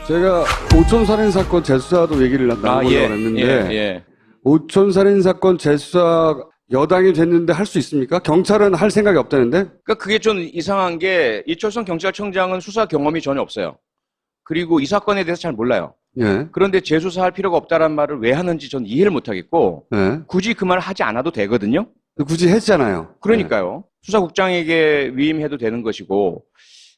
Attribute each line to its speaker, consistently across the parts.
Speaker 1: 제가 오촌살인사건 재수사도 얘기를 나눠보려고 했는데 오촌살인사건 재수사 여당이 됐는데 할 수 있습니까? 경찰은 할 생각이 없다는데?
Speaker 2: 그러니까 그게 좀 이상한 게 이철성 경찰청장은 수사 경험이 전혀 없어요. 그리고 이 사건에 대해서 잘 몰라요.
Speaker 1: 예.
Speaker 2: 그런데 재수사할 필요가 없다는 말을 왜 하는지 전 이해를 못하겠고
Speaker 1: 예.
Speaker 2: 굳이 그 말을 하지 않아도 되거든요.
Speaker 1: 굳이 했잖아요.
Speaker 2: 그러니까요. 수사국장에게 위임해도 되는 것이고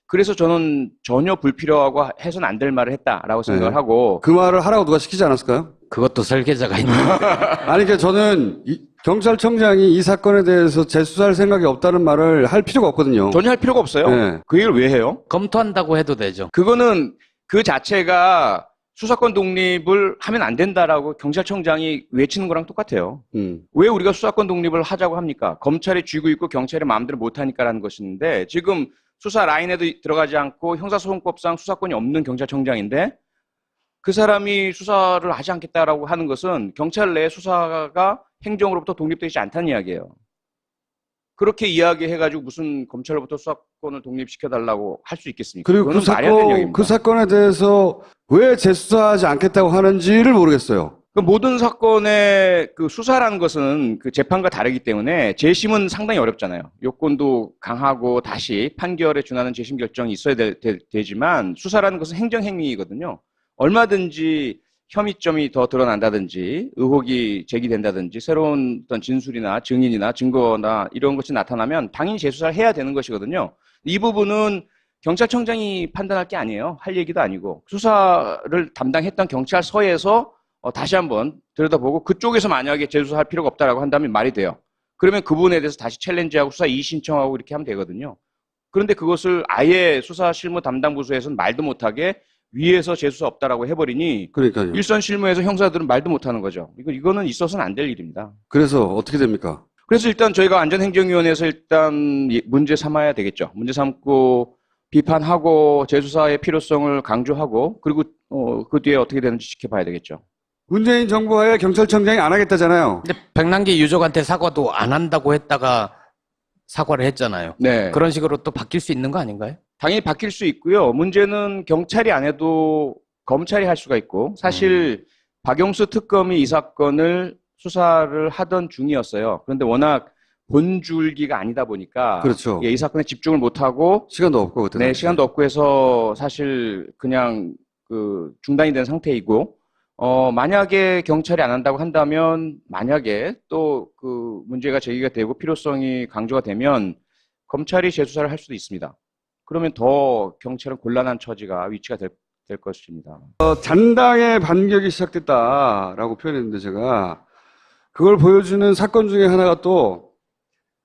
Speaker 2: 그래서 저는 전혀 불필요하고 해서는 안 될 말을 했다라고 생각을 하고
Speaker 1: 그 말을 하라고 누가 시키지 않았을까요?
Speaker 3: 그것도 설계자가 있는데.
Speaker 1: 아니, 그러니까 저는 경찰청장이 이 사건에 대해서 재수사할 생각이 없다는 말을 할 필요가 없거든요.
Speaker 2: 전혀 할 필요가 없어요.
Speaker 1: 네.
Speaker 2: 그 얘기를 왜 해요?
Speaker 3: 검토한다고 해도 되죠.
Speaker 2: 그거는 그 자체가 수사권 독립을 하면 안 된다라고 경찰청장이 외치는 거랑 똑같아요. 왜 우리가 수사권 독립을 하자고 합니까? 검찰이 쥐고 있고 경찰이 마음대로 못하니까라는 것인데 지금 수사 라인에도 들어가지 않고 형사소송법상 수사권이 없는 경찰청장인데 그 사람이 수사를 하지 않겠다라고 하는 것은 경찰 내 수사가 행정으로부터 독립되지 않다는 이야기예요. 그렇게 이야기해가지고 무슨 검찰로부터 수사권을 독립시켜달라고 할 수 있겠습니까?
Speaker 1: 그리고 그 사건에 대해서 왜 재수사하지 않겠다고 하는지를 모르겠어요.
Speaker 2: 그 모든 사건의 그 수사라는 것은 그 재판과 다르기 때문에 재심은 상당히 어렵잖아요. 요건도 강하고 다시 판결에 준하는 재심 결정이 있어야 되지만 수사라는 것은 행정행위이거든요. 얼마든지 혐의점이 더 드러난다든지 의혹이 제기된다든지 새로운 어떤 진술이나 증인이나 증거나 이런 것이 나타나면 당연히 재수사를 해야 되는 것이거든요. 이 부분은 경찰청장이 판단할 게 아니에요. 할 얘기도 아니고 수사를 담당했던 경찰서에서 다시 한번 들여다보고 그쪽에서 만약에 재수사할 필요가 없다라고 한다면 말이 돼요. 그러면 그 부분에 대해서 다시 챌린지하고 수사 이의 신청하고 이렇게 하면 되거든요. 그런데 그것을 아예 수사 실무 담당 부서에서는 말도 못하게 위에서 재수사 없다라고 해버리니
Speaker 1: 그러니까요.
Speaker 2: 일선 실무에서 형사들은 말도 못하는 거죠. 이거는 있어서는 안 될 일입니다.
Speaker 1: 그래서 어떻게 됩니까?
Speaker 2: 그래서 일단 저희가 안전행정위원회에서 일단 문제 삼아야 되겠죠. 문제 삼고 비판하고 재수사의 필요성을 강조하고 그리고 그 뒤에 어떻게 되는지 지켜봐야 되겠죠.
Speaker 1: 문재인 정부하에 경찰청장이 안 하겠다잖아요.
Speaker 3: 근데 백남기 유족한테 사과도 안 한다고 했다가 사과를 했잖아요.
Speaker 2: 네.
Speaker 3: 그런 식으로 또 바뀔 수 있는 거 아닌가요?
Speaker 2: 당연히 바뀔 수 있고요. 문제는 경찰이 안 해도 검찰이 할 수가 있고 사실 박영수 특검이 이 사건을 수사를 하던 중이었어요. 그런데 워낙 본줄기가 아니다 보니까
Speaker 1: 그렇죠.
Speaker 2: 이 사건에 집중을 못하고
Speaker 1: 시간도 없고 그때.
Speaker 2: 네, 시간도 없고 해서 사실 그냥 중단이 된 상태이고 만약에 경찰이 안 한다고 한다면 만약에 또 그 문제가 제기가 되고 필요성이 강조가 되면 검찰이 재수사를 할 수도 있습니다. 그러면 더 경찰은 곤란한 위치가 될 것입니다.
Speaker 1: 잔당의 반격이 시작됐다라고 표현했는데 제가 그걸 보여주는 사건 중에 하나가 또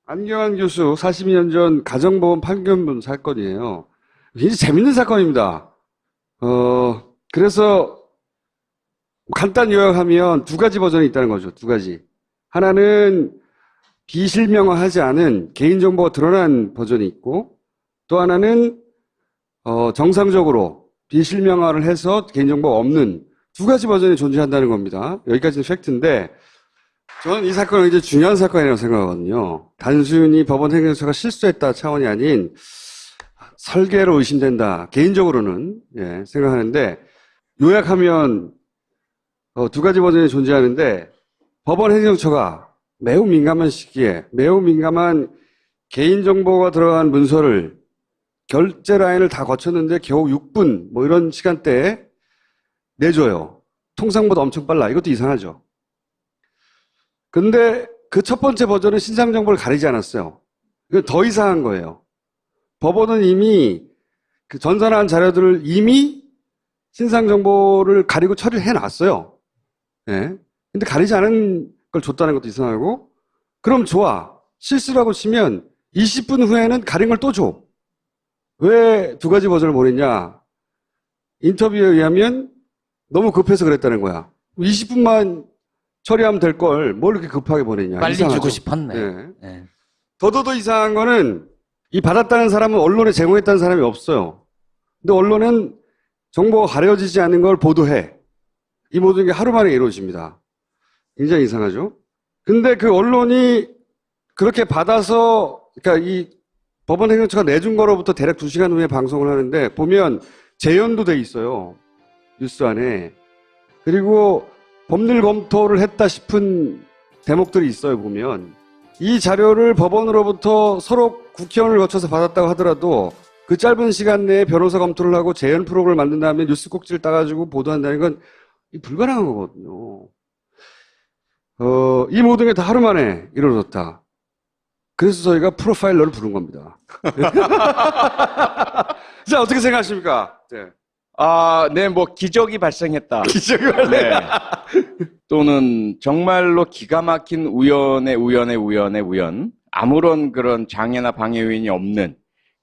Speaker 1: 안경환 교수 42년 전 가정보험 판결문 사건이에요. 굉장히 재밌는 사건입니다. 그래서 간단 요약하면 두 가지 버전이 있다는 거죠. 두 가지. 하나는 비실명화하지 않은 개인정보가 드러난 버전이 있고 또 하나는 정상적으로 비실명화를 해서 개인정보가 없는 두 가지 버전이 존재한다는 겁니다. 여기까지는 팩트인데 저는 이 사건은 굉장히 중요한 사건이라고 생각하거든요. 단순히 법원 행정처가 실수했다 차원이 아닌 설계로 의심된다. 개인적으로는 생각하는데 요약하면 두 가지 버전이 존재하는데 법원 행정처가 매우 민감한 시기에 매우 민감한 개인정보가 들어간 문서를 결제 라인을 다 거쳤는데 겨우 6분 뭐 이런 시간대에 내줘요. 통상보다 엄청 빨라. 이것도 이상하죠. 근데 그 첫 번째 버전은 신상 정보를 가리지 않았어요. 이건 더 이상한 거예요. 법원은 이미 그 전산한 자료들을 이미 신상 정보를 가리고 처리를 해놨어요. 근데 가리지 않은 걸 줬다는 것도 이상하고, 그럼 좋아. 실수라고 치면 20분 후에는 가린 걸 또 줘. 왜 두 가지 버전을 보냈냐? 인터뷰에 의하면 너무 급해서 그랬다는 거야. 20분만 처리하면 될 걸 뭘 이렇게 급하게 보냈냐.
Speaker 3: 빨리
Speaker 1: 이상하죠?
Speaker 3: 주고 싶었네. 네.
Speaker 1: 더더더 이상한 거는 이 받았다는 사람은 언론에 제공했다는 사람이 없어요. 근데 언론은 정보가 가려지지 않는 걸 보도해. 이 모든 게 하루 만에 이루어집니다. 굉장히 이상하죠? 근데 그 언론이 그렇게 받아서, 그러니까 이 법원 행정처가 내준 거로부터 대략 2시간 후에 방송을 하는데 보면 재연도 돼 있어요. 뉴스 안에. 그리고 법률 검토를 했다 싶은 대목들이 있어요, 보면. 이 자료를 법원으로부터 서로 국회의원을 거쳐서 받았다고 하더라도 그 짧은 시간 내에 변호사 검토를 하고 재연 프로그램을 만든 다음에 뉴스 꼭지를 따가지고 보도한다는 건 불가능한 거거든요. 이 모든 게 다 하루 만에 이루어졌다. 그래서 저희가 프로파일러를 부른 겁니다. 자, 어떻게 생각하십니까? 네.
Speaker 2: 네, 뭐 기적이 발생했다.
Speaker 1: 기적이
Speaker 2: 네. 또는 정말로 기가 막힌 우연의 우연. 아무런 그런 장애나 방해 요인이 없는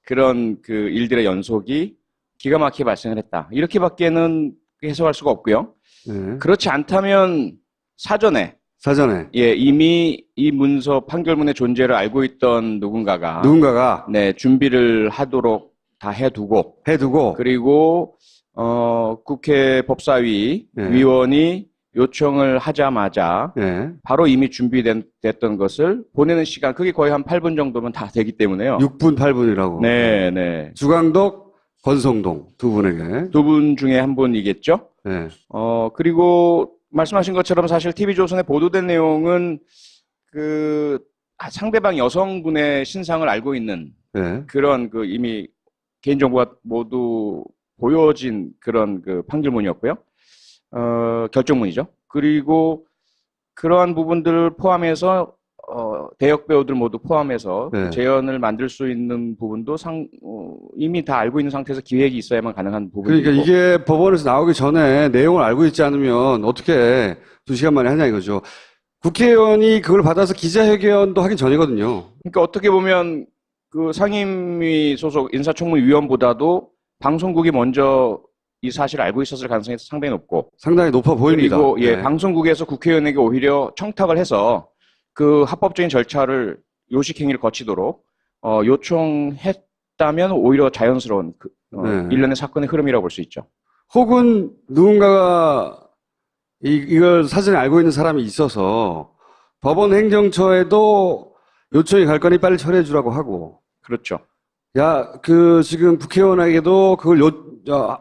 Speaker 2: 그런 그 일들의 연속이 기가 막히게 발생을 했다. 이렇게밖에는 해석할 수가 없고요.
Speaker 1: 네.
Speaker 2: 그렇지 않다면 사전에 예, 이미 이 문서 판결문의 존재를 알고 있던 누군가가 네, 준비를 하도록 다 해두고 그리고 국회 법사위
Speaker 1: 네.
Speaker 2: 위원이 요청을 하자마자
Speaker 1: 네.
Speaker 2: 바로 이미 준비됐던 것을 보내는 시간, 그게 거의 한 8분 정도면 다 되기 때문에요.
Speaker 1: 6분, 8분이라고.
Speaker 2: 네, 네.
Speaker 1: 주광덕, 권성동 두 분에게.
Speaker 2: 두 분 중에 한 분이겠죠?
Speaker 1: 네.
Speaker 2: 그리고 말씀하신 것처럼 사실 TV조선에 보도된 내용은 그 상대방 여성분의 신상을 알고 있는
Speaker 1: 네.
Speaker 2: 그런 그 이미 개인정보가 모두 보여진 그런 그 판결문이었고요. 결정문이죠. 그리고 그러한 부분들을 포함해서 대역 배우들 모두 포함해서
Speaker 1: 네.
Speaker 2: 재연을 만들 수 있는 부분도 이미 다 알고 있는 상태에서 기획이 있어야만 가능한 부분이고.
Speaker 1: 그러니까 이게 법원에서 나오기 전에 내용을 알고 있지 않으면 어떻게 2시간 만에 하냐 이거죠. 국회의원이 그걸 받아서 기자회견도 하기 전이거든요.
Speaker 2: 그러니까 어떻게 보면 그 상임위 소속 인사청문위원보다도 방송국이 먼저 이 사실을 알고 있었을 가능성이 상당히 높고.
Speaker 1: 상당히 높아 보입니다.
Speaker 2: 그리고 예,
Speaker 1: 네.
Speaker 2: 방송국에서 국회의원에게 오히려 청탁을 해서 그 합법적인 절차를 요식행위를 거치도록 요청했다면 오히려 자연스러운
Speaker 1: 네.
Speaker 2: 일련의 사건의 흐름이라고 볼 수 있죠.
Speaker 1: 혹은 누군가가 이걸 사전에 알고 있는 사람이 있어서 법원 행정처에도 요청이 갈 거니 빨리 처리해 주라고 하고.
Speaker 2: 그렇죠.
Speaker 1: 야, 지금 국회의원에게도 그걸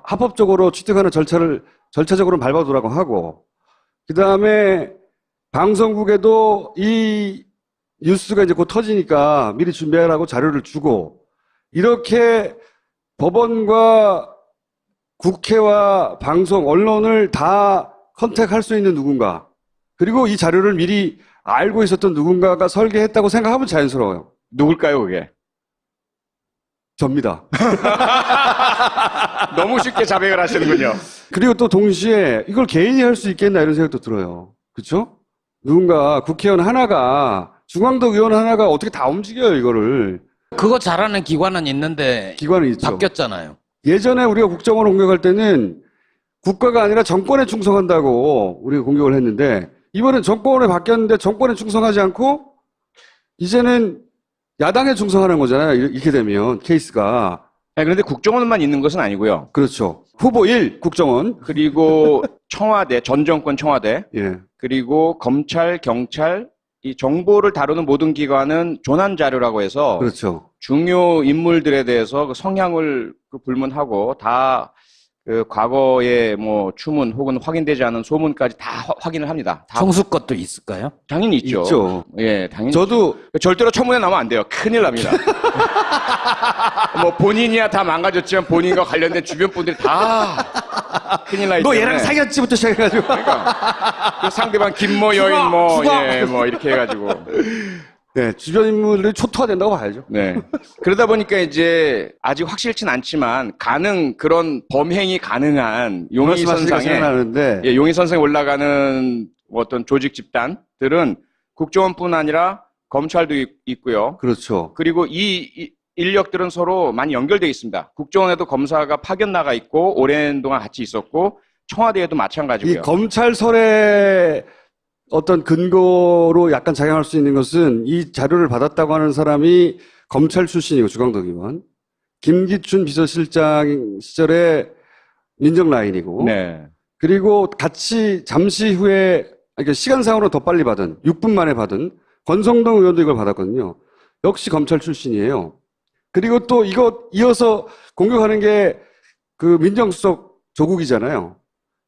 Speaker 1: 합법적으로 취득하는 절차적으로 밟아두라고 하고. 그 다음에 방송국에도 이 뉴스가 이제 곧 터지니까 미리 준비하라고 자료를 주고. 이렇게 법원과 국회와 방송, 언론을 다 컨택할 수 있는 누군가. 그리고 이 자료를 미리 알고 있었던 누군가가 설계했다고 생각하면 자연스러워요.
Speaker 2: 누굴까요, 그게?
Speaker 1: 접니다.
Speaker 2: 너무 쉽게 자백을 하시는군요.
Speaker 1: 그리고 또 동시에 이걸 개인이 할 수 있겠나 이런 생각도 들어요. 그렇죠? 누군가 국회의원 하나가 중앙덕 의원 하나가 어떻게 다 움직여요 이거를.
Speaker 3: 그거 잘하는 기관은 있는데
Speaker 1: 기관은 있죠.
Speaker 3: 바뀌었잖아요.
Speaker 1: 예전에 우리가 국정원을 공격할 때는 국가가 아니라 정권에 충성한다고 우리가 공격을 했는데 이번엔 정권에 바뀌었는데 정권에 충성하지 않고 이제는 야당에 충성하는 거잖아요. 이렇게 되면 케이스가.
Speaker 2: 네, 그런데 국정원만 있는 것은 아니고요.
Speaker 1: 그렇죠. 후보 1 국정원.
Speaker 2: 그리고 청와대, 전 정권 청와대,
Speaker 1: 예.
Speaker 2: 그리고 검찰, 경찰, 이 정보를 다루는 모든 기관은 조난 자료라고 해서
Speaker 1: 그렇죠.
Speaker 2: 중요 인물들에 대해서 그 성향을 불문하고 다 그 과거의 뭐 추문 혹은 확인되지 않은 소문까지 다 확인을 합니다. 다
Speaker 3: 청수 것도 있을까요?
Speaker 2: 당연히 있죠.
Speaker 1: 있죠.
Speaker 2: 예, 당연히.
Speaker 1: 저도
Speaker 2: 절대로 청문회 나오면 안 돼요. 큰일 납니다. 뭐 본인이야 다 망가졌지만 본인과 관련된 주변 분들이 다 큰일 나기
Speaker 1: 너
Speaker 2: 때문에.
Speaker 1: 얘랑 사귀었지부터 시작해가지고.
Speaker 2: 그러니까 그 상대방 김모 여인 뭐
Speaker 1: 죽어!
Speaker 2: 예, 뭐 이렇게 해가지고.
Speaker 1: 네, 주변 인물들이 초토화된다고 봐야죠.
Speaker 2: 네. 그러다 보니까 이제 아직 확실치는 않지만 그런 범행이 가능한
Speaker 1: 말씀하시니까
Speaker 2: 용의선상에
Speaker 1: 생각나는데
Speaker 2: 예, 용의선상에 올라가는 어떤 조직 집단들은 국정원뿐 아니라 검찰도 있고요.
Speaker 1: 그렇죠.
Speaker 2: 그리고 이 인력들은 서로 많이 연결되어 있습니다. 국정원에도 검사가 파견 나가 있고 오랜 동안 같이 있었고 청와대에도
Speaker 1: 이
Speaker 2: 마찬가지고요.
Speaker 1: 검찰설의 어떤 근거로 약간 작용할 수 있는 것은 이 자료를 받았다고 하는 사람이 검찰 출신이고 주광덕 의원, 김기춘 비서실장 시절에 민정 라인이고,
Speaker 2: 네.
Speaker 1: 그리고 같이 잠시 후에 그러니까 시간상으로 더 빨리 받은 6분 만에 받은 권성동 의원도 이걸 받았거든요. 역시 검찰 출신이에요. 그리고 또 이거 이어서 공격하는 게 그 민정수석 조국이잖아요.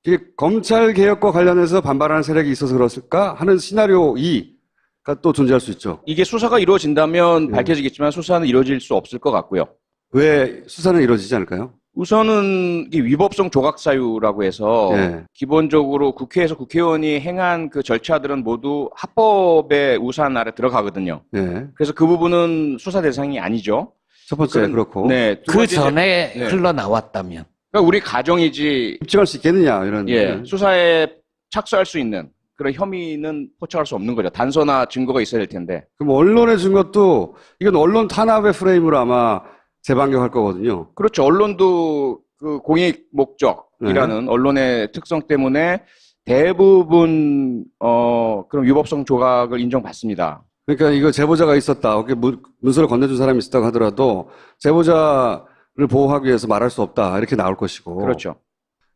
Speaker 1: 그게 검찰 개혁과 관련해서 반발하는 세력이 있어서 그렇을까 하는 시나리오 2가 또 존재할 수 있죠.
Speaker 2: 이게 수사가 이루어진다면
Speaker 1: 네.
Speaker 2: 밝혀지겠지만 수사는 이루어질 수 없을 것 같고요.
Speaker 1: 왜 수사는 이루어지지 않을까요?
Speaker 2: 우선은 이 위법성 조각 사유라고 해서
Speaker 1: 예.
Speaker 2: 기본적으로 국회에서 국회의원이 행한 그 절차들은 모두 합법의 우산 아래 들어가거든요.
Speaker 1: 예.
Speaker 2: 그래서 그 부분은 수사 대상이 아니죠.
Speaker 1: 첫 번째 그렇고
Speaker 2: 네. 두
Speaker 3: 그
Speaker 2: 번째,
Speaker 3: 전에
Speaker 2: 네.
Speaker 3: 흘러나왔다면.
Speaker 2: 그러니까 우리 가정이지
Speaker 1: 입증할 수 있겠느냐 이런.
Speaker 2: 예, 수사에 착수할 수 있는 그런 혐의는 포착할 수 없는 거죠. 단서나 증거가 있어야 될 텐데.
Speaker 1: 그럼 언론에 준 것도 이건 언론 탄압의 프레임으로 아마 재반격할 거거든요.
Speaker 2: 그렇죠. 언론도 그 공익 목적이라는 언론의 특성 때문에 대부분 그런 위법성 조각을 인정받습니다.
Speaker 1: 그러니까 이거 제보자가 있었다. 이렇게 문서를 건네준 사람이 있었다고 하더라도 제보자를 보호하기 위해서 말할 수 없다. 이렇게 나올 것이고.
Speaker 2: 그렇죠.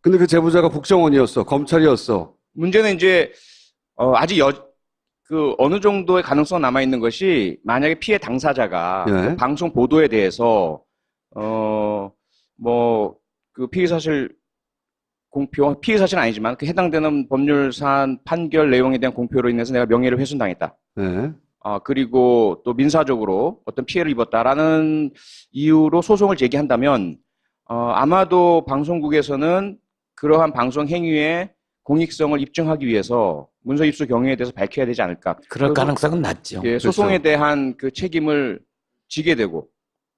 Speaker 1: 근데 그 제보자가 국정원이었어. 검찰이었어.
Speaker 2: 문제는 이제 아직 그 어느 정도의 가능성 남아 있는 것이 만약에 피해 당사자가
Speaker 1: 예.
Speaker 2: 그 방송 보도에 대해서 뭐 그 피의 사실 공표 피의 사실은 아니지만 그 해당되는 법률 사안 판결 내용에 대한 공표로 인해서 내가 명예를 훼손당했다.
Speaker 1: 예.
Speaker 2: 그리고 또 민사적으로 어떤 피해를 입었다라는 이유로 소송을 제기한다면 아마도 방송국에서는 그러한 방송 행위의 공익성을 입증하기 위해서 문서 입수 경위에 대해서 밝혀야 되지 않을까.
Speaker 3: 그럴 가능성은 낮죠.
Speaker 2: 예, 소송에
Speaker 1: 그렇죠.
Speaker 2: 대한 그 책임을 지게 되고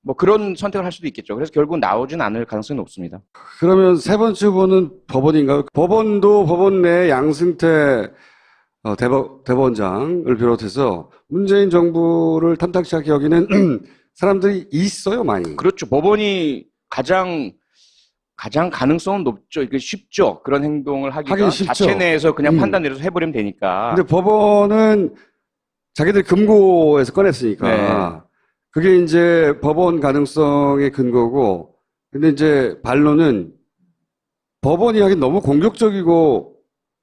Speaker 2: 뭐 그런 선택을 할 수도 있겠죠. 그래서 결국 나오진 않을 가능성이 높습니다.
Speaker 1: 그러면 세 번째 후보는 법원인가요? 법원도 법원 내 양승태 대법원장을 비롯해서 문재인 정부를 탐탁치 않게 여기는 사람들이 있어요, 많이.
Speaker 2: 그렇죠. 법원이 가장 가능성은 높죠. 이게 쉽죠. 그런 행동을 하기가
Speaker 1: 하긴 쉽죠.
Speaker 2: 자체 내에서 그냥 판단 내려서 해버리면 되니까.
Speaker 1: 근데 법원은 자기들 금고에서 꺼냈으니까
Speaker 2: 네.
Speaker 1: 그게 이제 법원 가능성의 근거고, 근데 이제 반론은 법원이 하긴 너무 공격적이고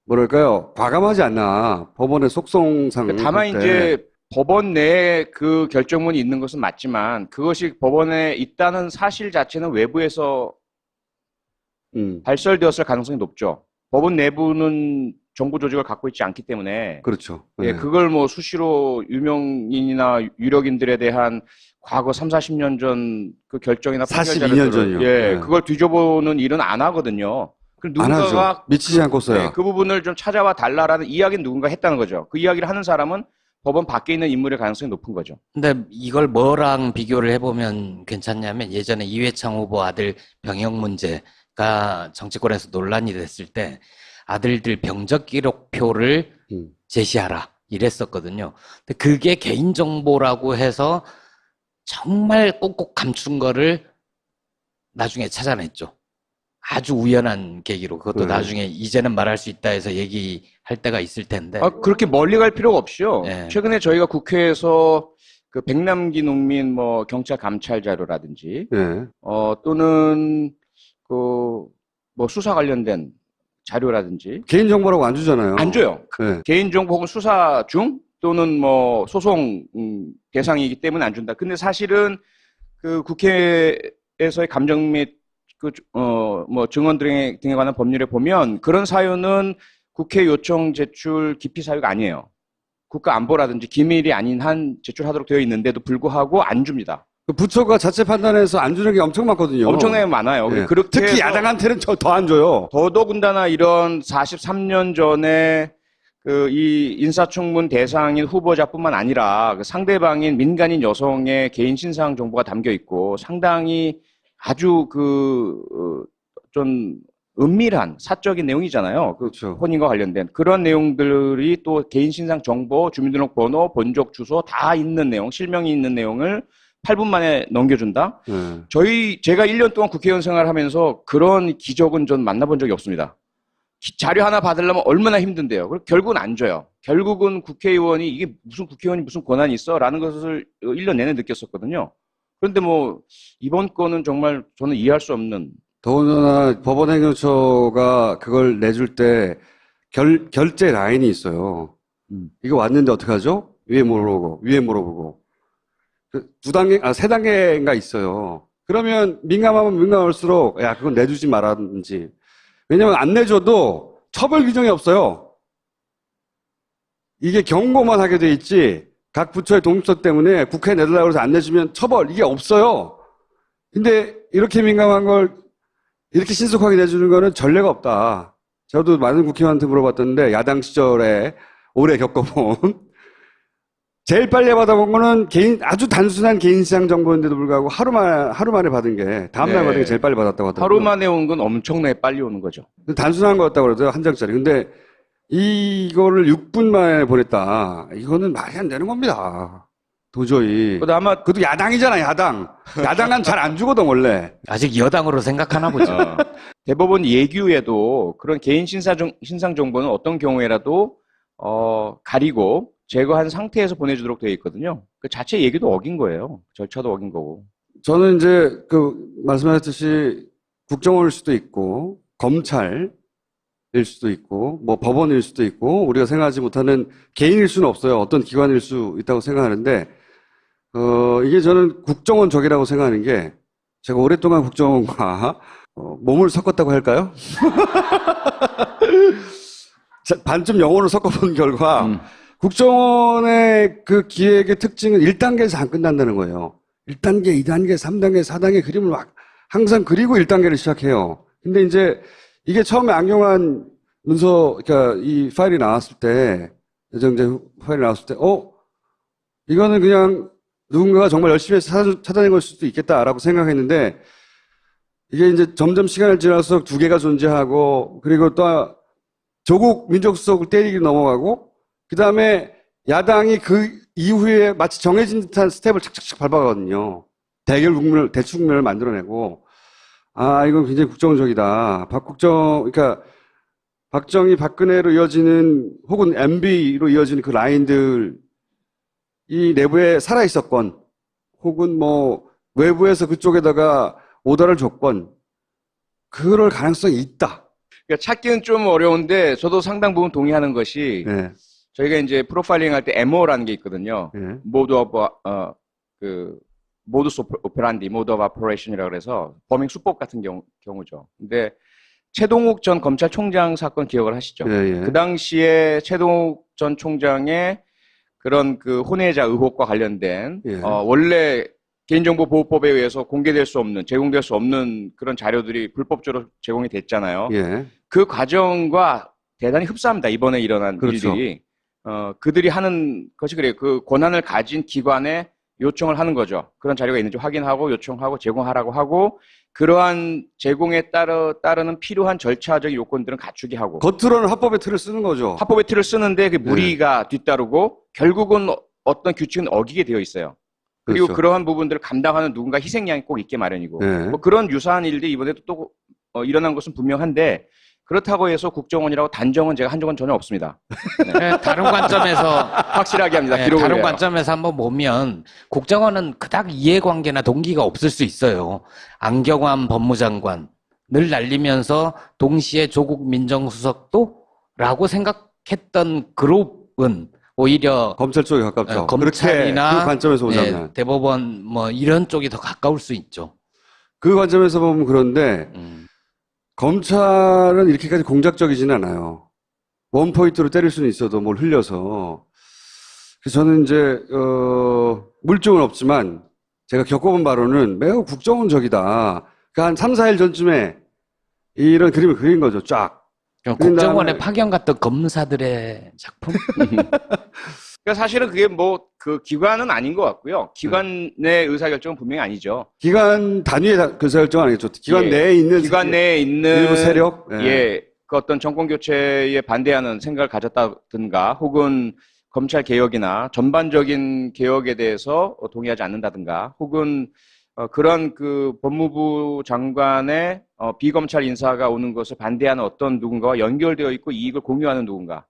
Speaker 1: 뭐랄까요, 과감하지 않나 법원의 속성상.
Speaker 2: 다만
Speaker 1: 볼 때.
Speaker 2: 이제 법원 내에 그 결정문이 있는 것은 맞지만 그것이 법원에 있다는 사실 자체는 외부에서 발설되었을 가능성이 높죠. 법원 내부는 정부 조직을 갖고 있지 않기 때문에
Speaker 1: 그렇죠.
Speaker 2: 예,
Speaker 1: 네.
Speaker 2: 그걸 뭐 수시로 유명인이나 유력인들에 대한 과거 3, 40년 전 그 결정이나
Speaker 1: 42년 전이요.
Speaker 2: 예,
Speaker 1: 네.
Speaker 2: 그걸 뒤져보는 일은 안 하거든요. 그럼
Speaker 1: 안
Speaker 2: 누군가가
Speaker 1: 하죠. 미치지 않고서야.
Speaker 2: 예, 그 부분을 좀 찾아와 달라라는 이야기는 누군가 했다는 거죠. 그 이야기를 하는 사람은 법원 밖에 있는 인물의 가능성이 높은 거죠.
Speaker 3: 근데 이걸 뭐랑 비교를 해보면 괜찮냐면 예전에 이회창 후보 아들 병역 문제가 정치권에서 논란이 됐을 때 아들들 병적 기록표를 제시하라 이랬었거든요. 근데 그게 개인정보라고 해서 정말 꼭꼭 감춘 거를 나중에 찾아냈죠. 아주 우연한 계기로. 그것도 나중에 이제는 말할 수 있다 해서 얘기할 때가 있을 텐데.
Speaker 2: 그렇게 멀리 갈 필요가 없이요.
Speaker 3: 네.
Speaker 2: 최근에 저희가 국회에서 그 백남기 농민 뭐 경찰 감찰 자료라든지
Speaker 1: 네.
Speaker 2: 또는 그 뭐 수사 관련된 자료라든지
Speaker 1: 개인정보라고 안 주잖아요.
Speaker 2: 안 줘요.
Speaker 1: 네.
Speaker 2: 개인정보 혹은 수사 중 또는 뭐 소송 대상이기 때문에 안 준다. 근데 사실은 그 국회에서의 감정 및 뭐 증언 등에 관한 법률에 보면 그런 사유는 국회 요청 제출 기피 사유가 아니에요. 국가 안보라든지 기밀이 아닌 한 제출하도록 되어 있는데도 불구하고 안 줍니다.
Speaker 1: 그 부처가 자체 판단해서 안 주는 게 엄청 많거든요.
Speaker 2: 엄청나게 많아요.
Speaker 1: 네.
Speaker 2: 그렇게
Speaker 1: 특히
Speaker 2: 해서
Speaker 1: 야당한테는 더 안 줘요.
Speaker 2: 더더군다나 이런 43년 전에 이 인사청문 대상인 후보자뿐만 아니라 그 상대방인 민간인 여성의 개인 신상 정보가 담겨 있고 상당히 아주 좀 은밀한 사적인 내용이잖아요.
Speaker 1: 그렇죠.
Speaker 2: 혼인과 관련된 그런 내용들이 또 개인 신상 정보, 주민등록번호, 본적 주소 다 있는 내용, 실명이 있는 내용을 8분 만에 넘겨준다?
Speaker 1: 네.
Speaker 2: 제가 1년 동안 국회의원 생활하면서 그런 기적은 전 만나본 적이 없습니다. 자료 하나 받으려면 얼마나 힘든데요. 그리고 결국은 안 줘요. 결국은 국회의원이 이게 무슨 국회의원이 무슨 권한이 있어? 라는 것을 1년 내내 느꼈었거든요. 그런데 뭐 이번 건은 정말 저는 이해할 수 없는.
Speaker 1: 더군다나 법원행정처가 그걸 내줄 때 결제 라인이 있어요. 이거 왔는데 어떡하죠? 위에 물어보고. 세 단계가 있어요. 그러면 민감하면 민감할수록, 야, 그건 내주지 말았는지. 왜냐면 안 내줘도 처벌 규정이 없어요. 이게 경고만 하게 돼 있지 각 부처의 독립성 때문에 국회에 내달라고 해서 안 내주면 처벌 이게 없어요. 근데 이렇게 민감한 걸 이렇게 신속하게 내주는 거는 전례가 없다. 저도 많은 국회의원한테 물어봤던데 야당 시절에 오래 겪어본 제일 빨리 받아본 거는 아주 단순한 개인시장 정보인데도 불구하고 하루 만에 받은 게 다음날
Speaker 2: 네.
Speaker 1: 받은 게 제일 빨리 받았다고 하더라고요.
Speaker 2: 하루 만에 온 건 엄청나게 빨리 오는 거죠.
Speaker 1: 단순한 거였다고 그러더라고요. 한 장짜리. 근데 이거를 6분 만에 보냈다. 이거는 말이 안 되는 겁니다. 도저히.
Speaker 2: 그것도 아마
Speaker 1: 그것도 야당이잖아, 야당. 야당은 잘 안 주거든, 원래.
Speaker 3: 아직 여당으로 생각하나 보죠.
Speaker 2: 대법원 예규에도 그런 개인 신상 정보는 어떤 경우에라도 가리고 제거한 상태에서 보내주도록 되어 있거든요. 그 자체 얘기도 어긴 거예요. 절차도 어긴 거고.
Speaker 1: 저는 이제 말씀하셨듯이 국정원일 수도 있고, 검찰일 수도 있고, 뭐 법원일 수도 있고, 우리가 생각하지 못하는 개인일 수는 없어요. 어떤 기관일 수 있다고 생각하는데, 이게 저는 국정원적이라고 생각하는 게, 제가 오랫동안 국정원과 몸을 섞었다고 할까요? 반쯤 영혼을 섞어본 결과, 국정원의 그 기획의 특징은 1단계에서 안 끝난다는 거예요. 1단계, 2단계, 3단계, 4단계 그림을 막 항상 그리고 1단계를 시작해요. 근데 이제 이게 처음에 악용한 문서, 그러니까 이 파일이 나왔을 때, 예정제 파일이 나왔을 때, 이거는 그냥 누군가가 정말 열심히 해서 찾아낸 걸 수도 있겠다라고 생각했는데, 이게 이제 점점 시간을 지나서 두 개가 존재하고, 그리고 또 조국 민정수석을 때리기 넘어가고, 그 다음에 야당이 그 이후에 마치 정해진 듯한 스텝을 착착착 밟아가거든요. 대축면을 만들어내고, 이건 굉장히 국정적이다. 그러니까 박정희, 박근혜로 이어지는 혹은 MB로 이어지는 그 라인들, 이 내부에 살아있었건, 혹은 뭐 외부에서 그쪽에다가 오더를 줬건, 그럴 가능성이 있다.
Speaker 2: 그러니까 찾기는 좀 어려운데 저도 상당 부분 동의하는 것이
Speaker 1: 네.
Speaker 2: 저희가 이제 프로파일링 할 때 MO라는 게 있거든요.
Speaker 1: 네.
Speaker 2: 모드 오브 모드스 오페란디, 모드 오브 오퍼레이션이라고 그래서 범행 수법 같은 경우죠. 근데 최동욱 전 검찰총장 사건 기억을 하시죠?
Speaker 1: 예, 예.
Speaker 2: 그 당시에 최동욱 전 총장의 그런 그 혼외자 의혹과 관련된
Speaker 1: 예.
Speaker 2: 원래 개인정보보호법에 의해서 공개될 수 없는, 제공될 수 없는 그런 자료들이 불법적으로 제공이 됐잖아요.
Speaker 1: 예.
Speaker 2: 그 과정과 대단히 흡사합니다. 이번에 일어난
Speaker 1: 그렇죠.
Speaker 2: 일들이. 그들이 하는 것이 그래요. 그 권한을 가진 기관에 요청을 하는 거죠. 그런 자료가 있는지 확인하고 요청하고 제공하라고 하고 그러한 제공에 따르는 필요한 절차적 요건들은 갖추게 하고
Speaker 1: 겉으로는 합법의 틀을 쓰는 거죠.
Speaker 2: 합법의 틀을 쓰는데 그 무리가 뒤따르고 결국은 어떤 규칙은 어기게 되어 있어요. 그리고
Speaker 1: 그렇죠.
Speaker 2: 그러한 부분들을 감당하는 누군가 희생양이 꼭 있게 마련이고
Speaker 1: 네.
Speaker 2: 뭐 그런 유사한 일들이 이번에도 또 일어난 것은 분명한데 그렇다고 해서 국정원이라고 단정은 제가 한 적은 전혀 없습니다.
Speaker 3: 네, 다른 관점에서
Speaker 2: 확실하게 합니다.
Speaker 3: 네,
Speaker 2: 기록을
Speaker 3: 다른
Speaker 2: 해요.
Speaker 3: 관점에서 한번 보면 국정원은 그닥 이해관계나 동기가 없을 수 있어요. 안경환 법무장관을 날리면서 동시에 조국 민정수석도 라고 생각했던 그룹은 오히려
Speaker 1: 검찰 쪽에 가깝죠.
Speaker 3: 검찰이나
Speaker 1: 그렇게 그 관점에서 보자면.
Speaker 3: 네, 대법원 뭐 이런 쪽이 더 가까울 수 있죠.
Speaker 1: 그 관점에서 보면 그런데 검찰은 이렇게까지 공작적이지는 않아요. 원포인트로 때릴 수는 있어도 뭘 흘려서. 그래서 저는 이제 물증은 없지만 제가 겪어본 바로는 매우 국정원적이다. 그러니까 한 3, 4일 전쯤에 이런 그림을 그린 거죠. 쫙.
Speaker 3: 국정원에 파견 갔던 검사들의 작품?
Speaker 2: 그러니까 사실은 그게 뭐 그 기관은 아닌 것 같고요. 기관 내 의사결정은 분명히 아니죠.
Speaker 1: 기관 단위의 의사결정은 아니겠죠. 기관
Speaker 2: 예.
Speaker 1: 내에 있는
Speaker 2: 기관 내에 있는
Speaker 1: 일부 세력?
Speaker 2: 예, 그 어떤 정권 교체에 반대하는 생각을 가졌다든가, 혹은 검찰 개혁이나 전반적인 개혁에 대해서 동의하지 않는다든가, 혹은 그런 그 법무부 장관의 비검찰 인사가 오는 것을 반대하는 어떤 누군가와 연결되어 있고 이익을 공유하는 누군가.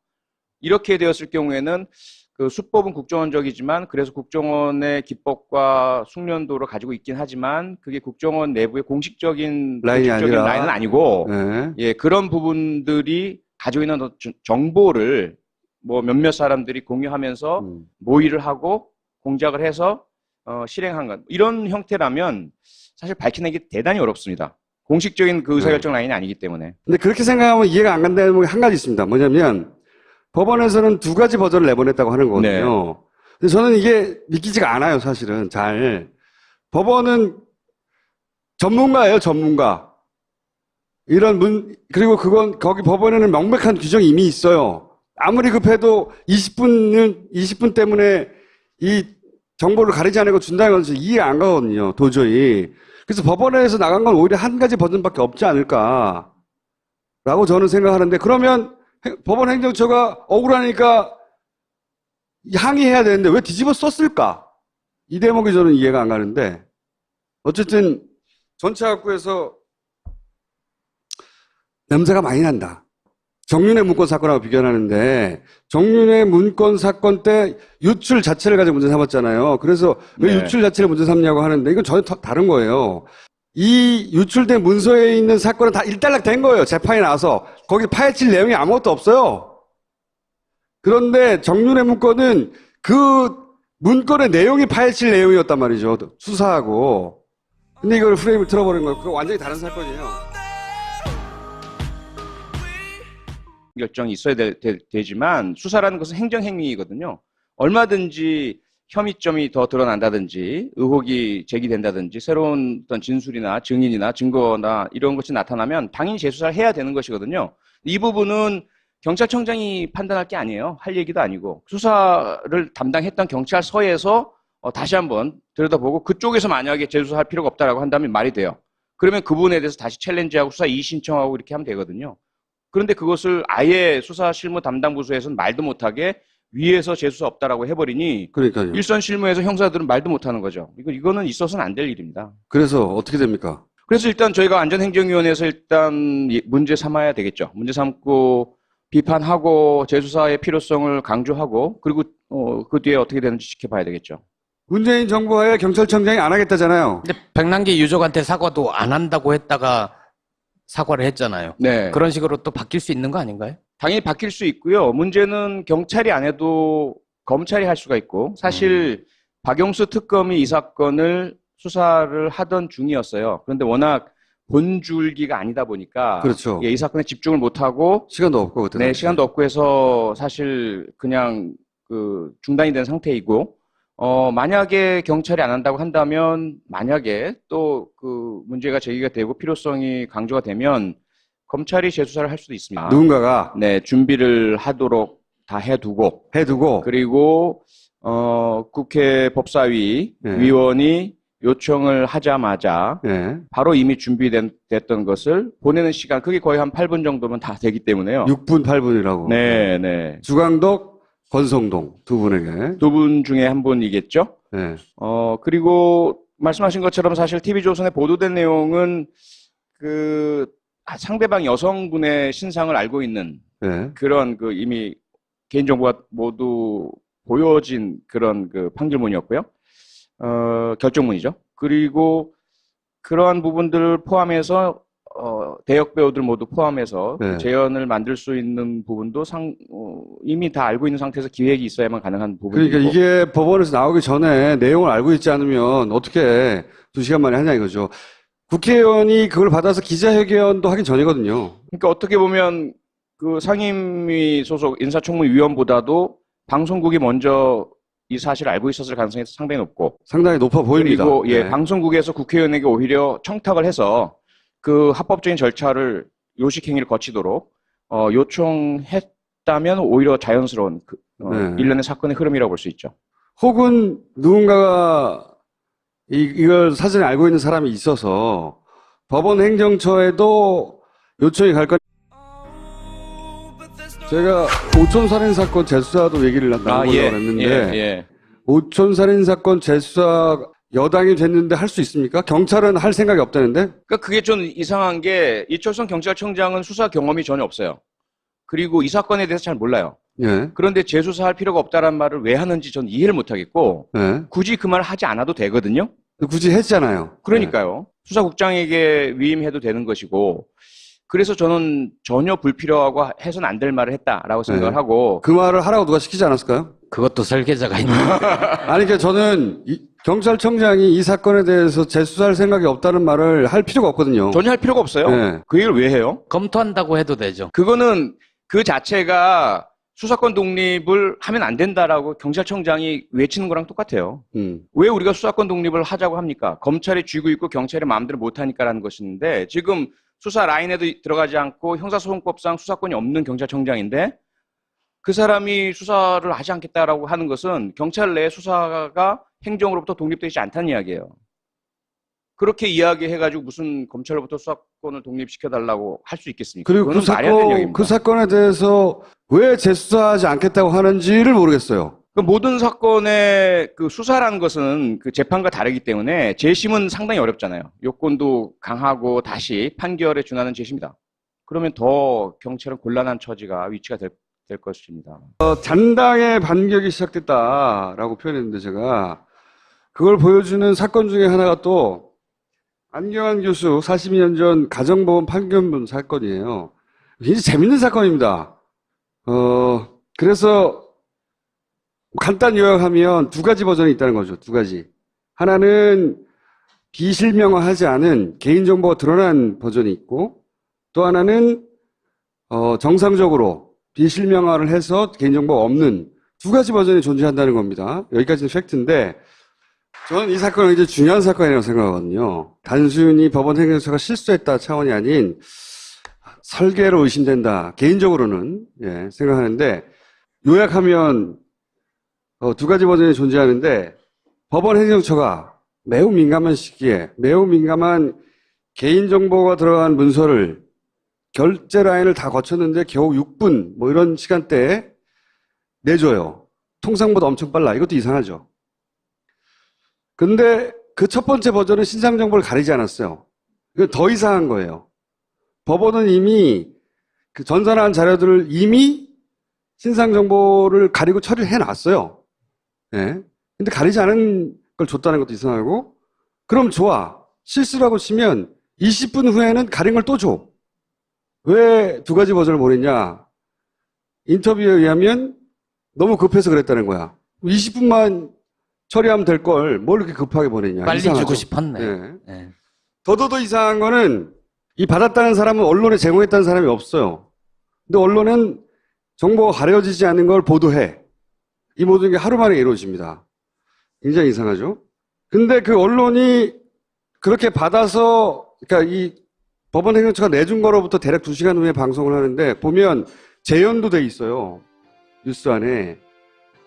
Speaker 2: 이렇게 되었을 경우에는 그 수법은 국정원적이지만 그래서 국정원의 기법과 숙련도를 가지고 있긴 하지만 그게 국정원 내부의 공식적인 라인은 아니고
Speaker 1: 네.
Speaker 2: 예, 그런 부분들이 가지고 있는 정보를 뭐 몇몇 사람들이 공유하면서 모의를 하고 공작을 해서 실행한 것 이런 형태라면 사실 밝히는 게 대단히 어렵습니다. 공식적인 그 의사결정 라인이 아니기 때문에.
Speaker 1: 근데 그렇게 생각하면 이해가 안 간다는 게 한 가지 있습니다. 뭐냐면 법원에서는 두 가지 버전을 내보냈다고 하는 거거든요. 근데 저는 이게 믿기지가 않아요, 사실은. 잘. 법원은 전문가예요, 전문가. 그리고 거기 법원에는 명백한 규정이 이미 있어요. 아무리 급해도 20분 때문에 이 정보를 가리지 않고 준다는 건 이해 안 가거든요, 도저히. 그래서 법원에서 나간 건 오히려 한 가지 버전밖에 없지 않을까라고 저는 생각하는데, 그러면 법원 행정처가 억울하니까 항의해야 되는데 왜 뒤집어 썼을까? 이 대목이 저는 이해가 안 가는데, 어쨌든 전체 학구에서 냄새가 많이 난다. 정윤회 문건 사건하고 비교하는데, 정윤회 문건 사건 때 유출 자체를 가지고 문제 삼았잖아요. 그래서 왜
Speaker 2: 네.
Speaker 1: 유출 자체를 문제 삼냐고 하는데, 이건 전혀 다른 거예요. 이 유출된 문서에 있는 사건은 다 일단락 된 거예요. 재판이 나서. 거기 파헤칠 내용이 아무것도 없어요. 그런데 정윤회 문건은 그 문건의 내용이 파헤칠 내용이었단 말이죠. 수사하고. 근데 이걸 프레임을 틀어버린 거예요. 그거 완전히 다른 사건이에요.
Speaker 2: 결정이 있어야 되지만 수사라는 것은 행정행위이거든요. 얼마든지 혐의점이 더 드러난다든지 의혹이 제기된다든지 새로운 어떤 진술이나 증인이나 증거나 이런 것이 나타나면 당연히 재수사를 해야 되는 것이거든요. 이 부분은 경찰청장이 판단할 게 아니에요. 할 얘기도 아니고 수사를 담당했던 경찰서에서 다시 한번 들여다보고 그쪽에서 만약에 재수사할 필요가 없다라고 한다면 말이 돼요. 그러면 그 부분에 대해서 다시 챌린지하고 수사 이의 신청하고 이렇게 하면 되거든요. 그런데 그것을 아예 수사 실무 담당 부서에서는 말도 못하게 위에서 재수사 없다라고 해버리니
Speaker 1: 그러니까요.
Speaker 2: 일선 실무에서 형사들은 말도 못하는 거죠. 이거는 있어서는 안 될 일입니다.
Speaker 1: 그래서 어떻게 됩니까?
Speaker 2: 그래서 일단 저희가 안전행정위원회에서 일단 문제 삼아야 되겠죠. 문제 삼고 비판하고 재수사의 필요성을 강조하고 그리고 그 뒤에 어떻게 되는지 지켜봐야 되겠죠.
Speaker 1: 문재인 정부하에 경찰청장이 안 하겠다잖아요.
Speaker 3: 근데 백남기 유족한테 사과도 안 한다고 했다가 사과를 했잖아요.
Speaker 2: 네.
Speaker 3: 그런 식으로 또 바뀔 수 있는 거 아닌가요?
Speaker 2: 당연히 바뀔 수 있고요. 문제는 경찰이 안 해도 검찰이 할 수가 있고 사실 박영수 특검이 이 사건을 수사를 하던 중이었어요. 그런데 워낙 본줄기가 아니다 보니까
Speaker 1: 그렇죠.
Speaker 2: 이 사건에 집중을 못하고
Speaker 1: 시간도 없고 그때.
Speaker 2: 네,
Speaker 1: 당시에.
Speaker 2: 시간도 없고 해서 사실 그냥 중단이 된 상태이고 만약에 경찰이 안 한다고 한다면 만약에 또 그 문제가 제기가 되고 필요성이 강조가 되면 검찰이 재수사를 할 수도 있습니다.
Speaker 1: 누군가가
Speaker 2: 네, 준비를 하도록 다 해두고
Speaker 1: 해두고
Speaker 2: 그리고 국회 법사위
Speaker 1: 네.
Speaker 2: 위원이 요청을 하자마자
Speaker 1: 예.
Speaker 2: 바로 이미 준비됐던 것을 보내는 시간 그게 거의 한 8분 정도면 다 되기 때문에요.
Speaker 1: 6분 8분이라고.
Speaker 2: 네, 네.
Speaker 1: 주광덕, 권성동 두 분에게.
Speaker 2: 두 분 중에 한 분이겠죠.
Speaker 1: 예.
Speaker 2: 그리고 말씀하신 것처럼 사실 TV조선에 보도된 내용은 상대방 여성분의 신상을 알고 있는
Speaker 1: 예.
Speaker 2: 그런 이미 개인정보가 모두 보여진 그런 판결문이었고요. 결정문이죠. 그리고 그러한 부분들을 포함해서 대역 배우들 모두 포함해서
Speaker 1: 네.
Speaker 2: 재연을 만들 수 있는 부분도 이미 다 알고 있는 상태에서 기획이 있어야만 가능한 부분이고.
Speaker 1: 그러니까 이게 법원에서 나오기 전에 내용을 알고 있지 않으면 어떻게 2시간 만에 하냐 이거죠. 국회의원이 그걸 받아서 기자회견도 하기 전이거든요.
Speaker 2: 그러니까 어떻게 보면 상임위 소속 인사청문위원보다도 방송국이 먼저 이 사실을 알고 있었을 가능성이 상당히 높고.
Speaker 1: 상당히 높아 보입니다.
Speaker 2: 그리고
Speaker 1: 네.
Speaker 2: 방송국에서 국회의원에게 오히려 청탁을 해서 그 합법적인 절차를 요식행위를 거치도록 요청했다면 오히려 자연스러운
Speaker 1: 네.
Speaker 2: 일련의 사건의 흐름이라고 볼 수 있죠.
Speaker 1: 혹은 누군가가 이걸 사전에 알고 있는 사람이 있어서 법원 행정처에도 요청이 갈 건. 제가 오촌살인 사건 재수사도 얘기를 나눠보려고 했는데 오촌살인 사건 재수사 여당이 됐는데 할 수 있습니까? 경찰은 할 생각이 없다는데?
Speaker 2: 그러니까 그게 좀 이상한 게 이철성 경찰청장은 수사 경험이 전혀 없어요. 그리고 이 사건에 대해서 잘 몰라요.
Speaker 1: 예.
Speaker 2: 그런데 재수사할 필요가 없다는 말을 왜 하는지 전 이해를 못하겠고
Speaker 1: 예.
Speaker 2: 굳이 그 말을 하지 않아도 되거든요.
Speaker 1: 굳이 했잖아요.
Speaker 2: 그러니까요. 수사국장에게 위임해도 되는 것이고 그래서 저는 전혀 불필요하고 해서는 안 될 말을 했다라고 생각을
Speaker 1: 네.
Speaker 2: 하고
Speaker 1: 그 말을 하라고 누가 시키지 않았을까요?
Speaker 3: 그것도 설계자가 있는.
Speaker 1: 아니, 그러니까 저는 경찰청장이 이 사건에 대해서 재수사할 생각이 없다는 말을 할 필요가 없거든요.
Speaker 2: 전혀 할 필요가 없어요.
Speaker 1: 네.
Speaker 2: 그 얘기를 왜 해요?
Speaker 3: 검토한다고 해도 되죠.
Speaker 2: 그거는 그 자체가 수사권 독립을 하면 안 된다라고 경찰청장이 외치는 거랑 똑같아요. 왜 우리가 수사권 독립을 하자고 합니까? 검찰이 쥐고 있고 경찰이 마음대로 못하니까라는 것인데 지금 수사 라인에도 들어가지 않고 형사소송법상 수사권이 없는 경찰청장인데 그 사람이 수사를 하지 않겠다라고 하는 것은 경찰 내 수사가 행정으로부터 독립되지 않다는 이야기예요. 그렇게 이야기해가지고 무슨 검찰로부터 수사권을 독립시켜달라고 할 수 있겠습니까?
Speaker 1: 그리고
Speaker 2: 그건 말이 안 되는 이야기입니다.
Speaker 1: 그 사건에 대해서 왜 재수사하지 않겠다고 하는지를 모르겠어요.
Speaker 2: 그 모든 사건의 그 수사라는 것은 그 재판과 다르기 때문에 재심은 상당히 어렵잖아요. 요건도 강하고 다시 판결에 준하는 재심이다. 그러면 더 경찰은 곤란한 위치가 될 것입니다.
Speaker 1: 잔당의 반격이 시작됐다라고 표현했는데 제가 그걸 보여주는 사건 중에 하나가 또 안경환 교수 42년 전 가정보험 판결문 사건이에요. 굉장히 재밌는 사건입니다. 그래서 간단 요약하면 두 가지 버전이 있다는 거죠. 두 가지. 하나는 비실명화하지 않은 개인정보가 드러난 버전이 있고 또 하나는 정상적으로 비실명화를 해서 개인정보가 없는 두 가지 버전이 존재한다는 겁니다. 여기까지는 팩트인데 저는 이 사건은 굉장히 중요한 사건이라고 생각하거든요. 단순히 법원 행정처가 실수했다 차원이 아닌 설계로 의심된다. 개인적으로는 생각하는데 요약하면 두 가지 버전이 존재하는데 법원 행정처가 매우 민감한 시기에 매우 민감한 개인정보가 들어간 문서를 결제 라인을 다 거쳤는데 겨우 6분 뭐 이런 시간대에 내줘요. 통상보다 엄청 빨라. 이것도 이상하죠. 근데 그 첫 번째 버전은 신상 정보를 가리지 않았어요. 이거 더 이상한 거예요. 법원은 이미 그 전산한 자료들을 이미 신상 정보를 가리고 처리를 해놨어요. 예. 근데 가리지 않은 걸 줬다는 것도 이상하고, 그럼 좋아. 실수라고 치면 20분 후에는 가린 걸 또 줘. 왜 두 가지 버전을 보냈냐? 인터뷰에 의하면 너무 급해서 그랬다는 거야. 20분만 처리하면 될 걸 뭘 이렇게 급하게 보냈냐.
Speaker 3: 빨리
Speaker 1: 이상하죠?
Speaker 3: 주고 싶었네.
Speaker 1: 예.
Speaker 3: 예.
Speaker 1: 더더더 이상한 거는 이 받았다는 사람은 언론에 제공했다는 사람이 없어요. 근데 언론은 정보가 가려지지 않는 걸 보도해. 이 모든 게 하루 만에 이루어집니다. 굉장히 이상하죠? 근데 그 언론이 그렇게 받아서, 그러니까 이 법원 행정처가 내준 거로부터 대략 2시간 후에 방송을 하는데 보면 재연도 돼 있어요. 뉴스 안에.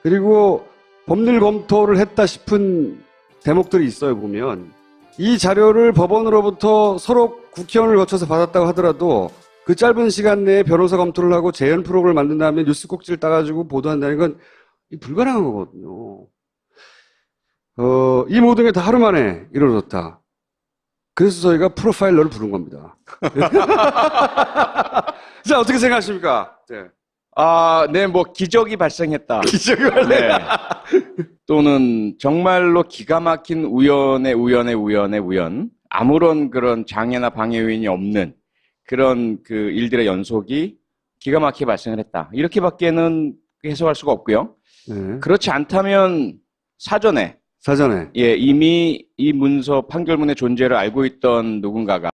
Speaker 1: 그리고 법률 검토를 했다 싶은 대목들이 있어요, 보면. 이 자료를 법원으로부터 서로 국회의원을 거쳐서 받았다고 하더라도 그 짧은 시간 내에 변호사 검토를 하고 재연 프로그램을 만든 다음에 뉴스 꼭지를 따가지고 보도한다는 건 불가능한 거거든요. 이 모든 게 다 하루 만에 이루어졌다. 그래서 저희가 프로파일러를 부른 겁니다. 자, 어떻게 생각하십니까? 네.
Speaker 2: 네, 뭐 기적이 발생했다.
Speaker 1: 기적이 발생.
Speaker 2: 또는 정말로 기가 막힌 우연의 우연. 아무런 그런 장애나 방해 요인이 없는 그런 그 일들의 연속이 기가 막히게 발생을 했다. 이렇게밖에는 해석할 수가 없고요.
Speaker 1: 네.
Speaker 2: 그렇지 않다면 사전에
Speaker 1: 사전에.
Speaker 2: 이미 이 문서 판결문의 존재를 알고 있던 누군가가